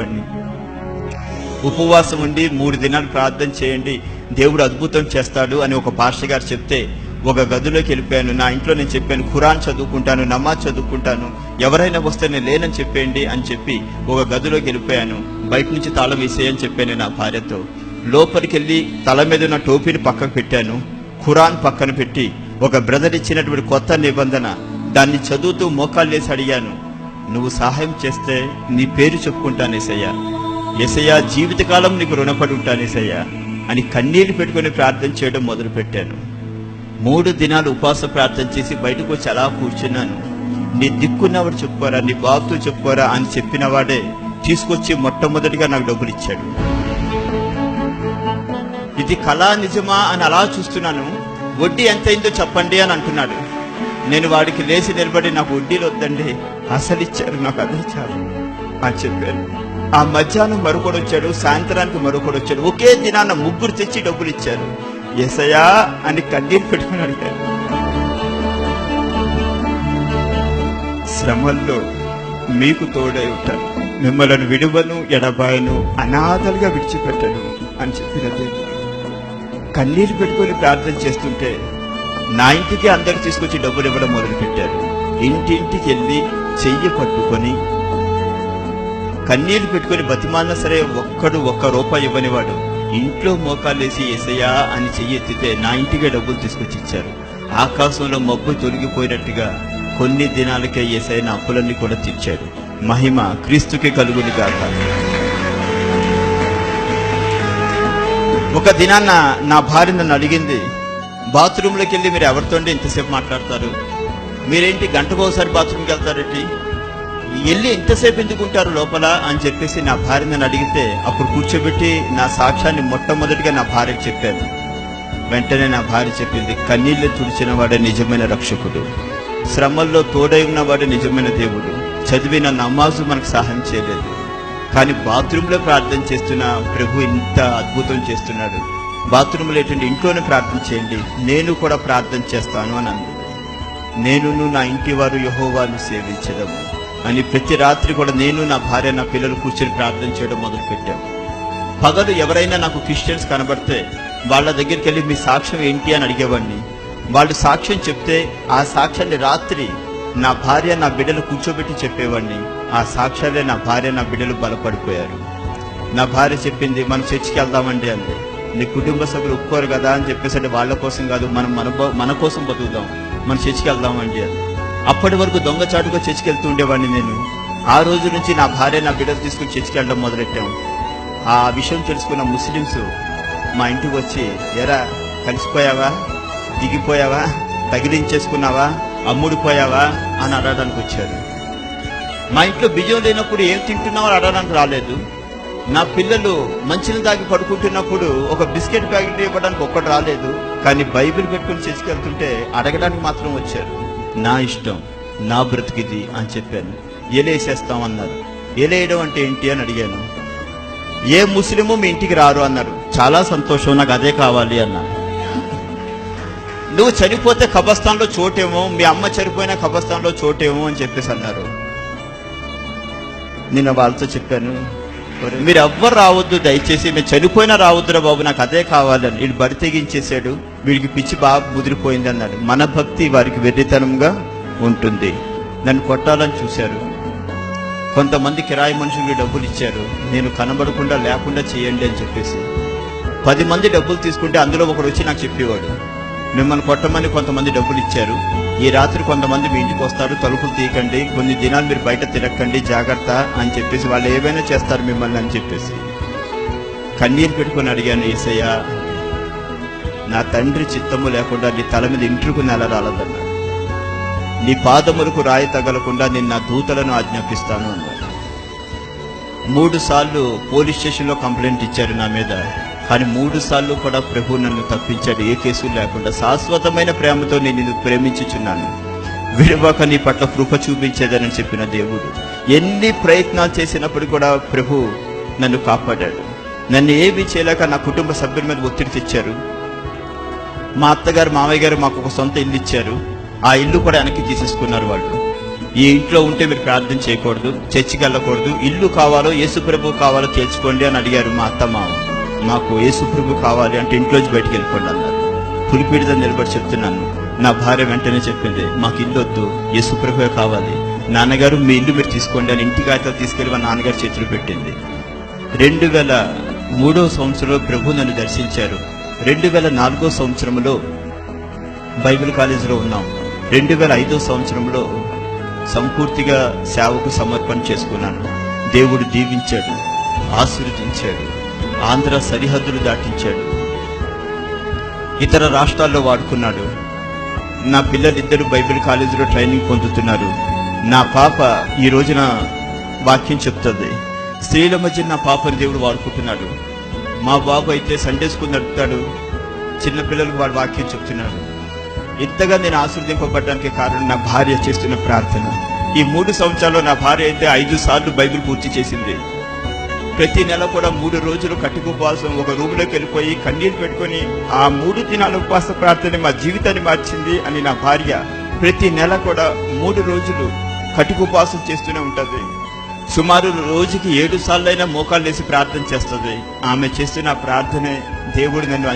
చెప్పేవాడిని. ఉపవాసం ఉండి 3 దినాలు ప్రార్థన చేయండి, దేవుడు అద్భుతం చేస్తాడు అని ఒక పాస్టర్ గారు చెప్తే ఒక గదిలోకి వెళ్ళిపోయాను. నా ఇంట్లో నేను చెప్పాను, ఖురాన్ చదువుకుంటాను, నమాజ్ చదువుకుంటాను, ఎవరైనా వస్తే నేను లేనని చెప్పేయండి అని చెప్పి ఒక గదిలోకి వెళ్ళిపోయాను. బయట నుంచి తాళం వేసేయని చెప్పాను నా భార్యతో. లోపలికి వెళ్ళి తల మీద ఉన్న టోపీని పక్కకు పెట్టాను, ఖురాన్ పక్కన పెట్టి ఒక బ్రదర్ ఇచ్చినటువంటి కొత్త నిబంధన దాన్ని చదువుతూ మోకాళ్ళు వేసి అడిగాను, నువ్వు సహాయం చేస్తే నీ పేరు చెప్పుకుంటాను యేసయ్యా, యేసయ్యా జీవితకాలం నీకు రుణపడి ఉంటాను యేసయ్యా అని కన్నీళ్లు పెట్టుకుని ప్రార్థన చేయడం మొదలు పెట్టాను. 3 దినాలు ఉపవాస ప్రార్థన చేసి బయటకు వచ్చి అలా కూర్చున్నాను. నీ దిక్కున్నవాడు చెప్పుకోరా, నీ బాబుతో చెప్పుకోరా అని చెప్పిన వాడే తీసుకొచ్చి మొట్టమొదటిగా నాకు డబ్బులు ఇచ్చాడు. ఇది కళా నిజమా అని అలా చూస్తున్నాను. వడ్డీ ఎంతైందో చెప్పండి అని అంటున్నాడు. నేను వాడికి లేచి నిలబడి, నాకు వడ్డీలు వద్దండి, అసలు ఇచ్చారు, నాకు అదే చాలు అని చెప్పాను. ఆ మధ్యాహ్నం మరొకడు వచ్చాడు, సాయంత్రానికి మరొకడు వచ్చాడు. ఒకే దినాన 3 తెచ్చి డబ్బులు ఇచ్చారు. యేసయ్యా అని కన్నీరు పెట్టుకుని అడిగాను. శ్రమల్లో మీకు తోడై ఉంటాను, మిమ్మల్ని విడువను ఎడబాయను, అనాథలుగా విడిచిపెట్టను అని చెప్పినది. కన్నీరు పెట్టుకుని ప్రార్థన చేస్తుంటే నా ఇంటికి అందరు తీసుకొచ్చి డబ్బులు ఇవ్వడం మొదలు పెట్టారు. ఇంటింటికి వెళ్ళి చెయ్యి పట్టుకొని కన్నీళ్లు పెట్టుకుని బతిమాలినా సరే ఒక్కడు 1 రూపాయి ఇవ్వనివాడు ఇంట్లో మోకాలేసి యేసయ్యా అని చెయ్యి ఎత్తితే నా ఇంటికే డబ్బులు తీసుకొచ్చి ఇచ్చారు. ఆకాశంలో మబ్బు తొలగిపోయినట్టుగా కొన్ని దినాలకే యేసయ్య నా అప్పులన్నీ కూడా తీర్చాడు. మహిమ క్రీస్తుకి కలుగును గాక. ఒక దినాన్న నా భార్య నన్ను అడిగింది, బాత్రూంలోకి వెళ్ళి మీరు ఎవరితో ఇంతసేపు మాట్లాడతారు, మీరేంటి గంటకోసారి బాత్రూమ్కి వెళ్తారేంటి, వెళ్ళి ఇంతసేపు ఎందుకుంటారు లోపల అని చెప్పేసి నా భార్య నన్ను అడిగితే అప్పుడు కూర్చోబెట్టి నా సాక్ష్యాన్ని మొట్టమొదటిగా నా భార్యకు చెప్పాను. వెంటనే నా భార్య చెప్పింది, కన్నీళ్లు తుడిచిన వాడే నిజమైన రక్షకుడు, శ్రమల్లో తోడై ఉన్నవాడే నిజమైన దేవుడు. చదివిన నమాజు మనకు సహాయం చేయలేదు, కానీ బాత్రూంలో ప్రార్థన చేస్తున్న ప్రభు ఇంత అద్భుతం చేస్తున్నాడు. బాత్రూంలో ఏంటంటే ఇంట్లోనే ప్రార్థన చేయండి, నేను కూడా ప్రార్థన చేస్తాను అని అంది. నేనును నా ఇంటి వారు యెహోవాను సేవించదము అని ప్రతి రాత్రి కూడా నేను, నా భార్య, నా పిల్లలు కూర్చొని ప్రార్థన చేయడం మొదలు పెట్టాము. పగలు ఎవరైనా నాకు క్రిస్టియన్స్ కనబడితే వాళ్ళ దగ్గరికి వెళ్ళి మీ సాక్ష్యం ఏంటి అని అడిగేవాడిని. వాళ్ళు సాక్ష్యం చెప్తే ఆ సాక్ష్యాన్ని రాత్రి నా భార్య, నా బిడ్డలు కూర్చోబెట్టి చెప్పేవాడిని. ఆ సాక్ష్యాలే నా భార్య, నా బిడ్డలు బలపడిపోయారు. నా భార్య చెప్పింది, మనం చర్చికి వెళ్దామండి అంది. నీ కుటుంబ సభ్యులు ఒప్పుకోరు కదా అని చెప్పేసి, వాళ్ళ కోసం కాదు, మన కోసం బతుకుదాం, మన చర్చికి వెళ్దామండి అని. అప్పటి వరకు దొంగచాటుగా చర్చికి వెళ్తూ ఉండేవాడిని నేను. ఆ రోజు నుంచి నా భార్య, నా బిడ్డలు తీసుకుని చర్చికి వెళ్ళడం మొదలెట్టాము. ఆ విషయం తెలుసుకున్న ముస్లిమ్స్ మా ఇంటికి వచ్చి, ఎరా కలిసిపోయావా, దిగిపోయావా, తగిలించేసుకున్నావా, అమ్ముడిపోయావా అని అడగడానికి వచ్చారు. మా ఇంట్లో బియ్యం లేనప్పుడు ఏం తింటున్నావో అడగడానికి రాలేదు. నా పిల్లలు మంచిని దాగి పడుకుంటున్నప్పుడు ఒక బిస్కెట్ ప్యాకెట్ ఇవ్వడానికి ఒక్కటి రాలేదు. కానీ బైబిల్ పెట్టుకుని చేసుకెళ్తుంటే అడగడానికి మాత్రం వచ్చారు. నా ఇష్టం, నా బ్రతికిది అని చెప్పాను. ఎలేసేస్తామన్నారు. ఎలేయడం అంటే ఏంటి అని అడిగాను. ఏ ముస్లిము మీ ఇంటికి రారు అన్నారు. చాలా సంతోషం, నాకు అదే కావాలి అన్నా. నువ్వు చనిపోతే కబర్స్థాన్లో చోటేమో, మీ అమ్మ చనిపోయిన కబర్స్థాన్లో చోటేమో అని చెప్పేసి అన్నారు. నేను వాళ్ళతో చెప్పాను, మీరు ఎవ్వరు రావద్దు దయచేసి, మీరు చనిపోయినా రావద్దురా బాబు, నాకు అదే కావాలని. వీడు బడి తెగించేశాడు, వీడికి పిచ్చి బాగా ముదిరిపోయింది అన్నాడు. మన భక్తి వారికి వెర్రితనంగా ఉంటుంది. నన్ను కొట్టాలని చూశారు. కొంతమంది కిరాయి మనుషులు డబ్బులు ఇచ్చారు, నేను కనబడకుండా లేకుండా చేయండి అని చెప్పేసి. 10 మంది డబ్బులు తీసుకుంటే అందులో ఒకడు వచ్చి నాకు చెప్పేవాడు, మిమ్మల్ని కొట్టమని కొంతమంది డబ్బులు ఇచ్చారు, ఈ రాత్రి కొంతమంది మీ ఇంటికి వస్తారు, తలుపులు తీయకండి, కొన్ని దినాలు మీరు బయట తిరగకండి, జాగ్రత్త అని చెప్పేసి, వాళ్ళు ఏమైనా చేస్తారు మిమ్మల్ని అని చెప్పేసి. కన్నీరు పెట్టుకుని అడిగాను, యేసయ్యా నా తండ్రి చిత్తము లేకుండా నీ తల మీద ఇంట్రుకు నెల రాలదన్నాడు. నీ పాదములకు రాయి తగలకుండా నేను నా దూతలను ఆజ్ఞాపిస్తాను అన్నాడు. 3 సార్లు పోలీస్ స్టేషన్లో కంప్లైంట్ ఇచ్చారు నా మీద. కానీ 3 సార్లు కూడా ప్రభు నన్ను తప్పించాడు, ఏ కేసు లేకుండా. శాశ్వతమైన ప్రేమతో నేను నిన్ను ప్రేమించుచున్నాను, విడువక నీ పట్ల కృప చూపించేదని చెప్పిన దేవుడు. ఎన్ని ప్రయత్నాలు చేసినప్పుడు కూడా ప్రభు నన్ను కాపాడాడు. నన్ను ఏమీ చేయలేక నా కుటుంబ సభ్యుల మీద ఒత్తిడి తెచ్చారు. మా అత్తగారు, మామయ్య గారు మాకు ఒక సొంత ఇల్లు ఇచ్చారు. ఆ ఇల్లు కూడా వెనక్కి తీసేసుకున్నారు వాళ్ళు. ఈ ఇంట్లో ఉంటే మీరు ప్రార్థన చేయకూడదు, చర్చికి వెళ్ళకూడదు, ఇల్లు కావాలో యేసుప్రభు కావాలో తెలుసుకోండి అని అడిగారు మా అత్త మామ. మాకు యేసుప్రభు కావాలి అంటే ఇంట్లోంచి బయటికి వెళ్ళిపోండి అన్నారు. పులిపీడిద నిలబడి చెప్తున్నాను. నా భార్య వెంటనే చెప్పింది, మాకు ఇల్లు వద్దు, యేసుప్రభువే కావాలి. నాన్నగారు మీ ఇల్లు మీరు తీసుకోండి అని ఇంటి కాగితాలు తీసుకెళ్లి మా నాన్నగారు చేతులు పెట్టింది. 2003 సంవత్సరంలో ప్రభు నన్ను దర్శించారు. 2004 సంవత్సరంలో బైబిల్ కాలేజీలో ఉన్నాం. 2005 సంవత్సరంలో సంపూర్తిగా సేవకు సమర్పణ చేసుకున్నాను. దేవుడు దీవించాడు, ఆశీర్వదించాడు, ఆంధ్ర సరిహద్దులు దాటించాడు, ఇతర రాష్ట్రాల్లో వాడుకున్నాడు. నా పిల్లలిద్దరూ బైబిల్ కాలేజీలో ట్రైనింగ్ పొందుతున్నారు. నా పాప ఈ రోజున వాక్యం చెప్తుంది. స్త్రీల మధ్య నా పాపని దేవుడు వాడుకుంటున్నాడు. మా బాబు అయితే సండే స్కూల్ నడుపుతాడు, చిన్నపిల్లలకు వాడు వాక్యం చెప్తున్నాడు. ఇంతగా నేను ఆశీర్వదింపబడడానికి కారణం నా భార్య చేస్తున్న ప్రార్థన. ఈ 3 సంవత్సరాల్లో నా భార్య అయితే 5 సార్లు బైబిల్ పూర్తి చేసింది. ప్రతి నెల కూడా 3 రోజులు కట్టుకు ఉపవాసం ఒక రూమ్లోకి వెళ్ళిపోయి కన్నీరు పెట్టుకొని ఆ 3 దినాల ఉపవాస ప్రార్థన మా జీవితాన్ని మార్చింది అని నా భార్య ప్రతి నెల కూడా 3 రోజులు కట్టుకు ఉపవాసం చేస్తూనే ఉంటుంది. సుమారు రోజుకి 7 సార్లైనా మోకాళ్ళు వేసి ప్రార్థన చేస్తుంది. ఆమె చేస్తున్న ప్రార్థనే దేవుడు నన్ను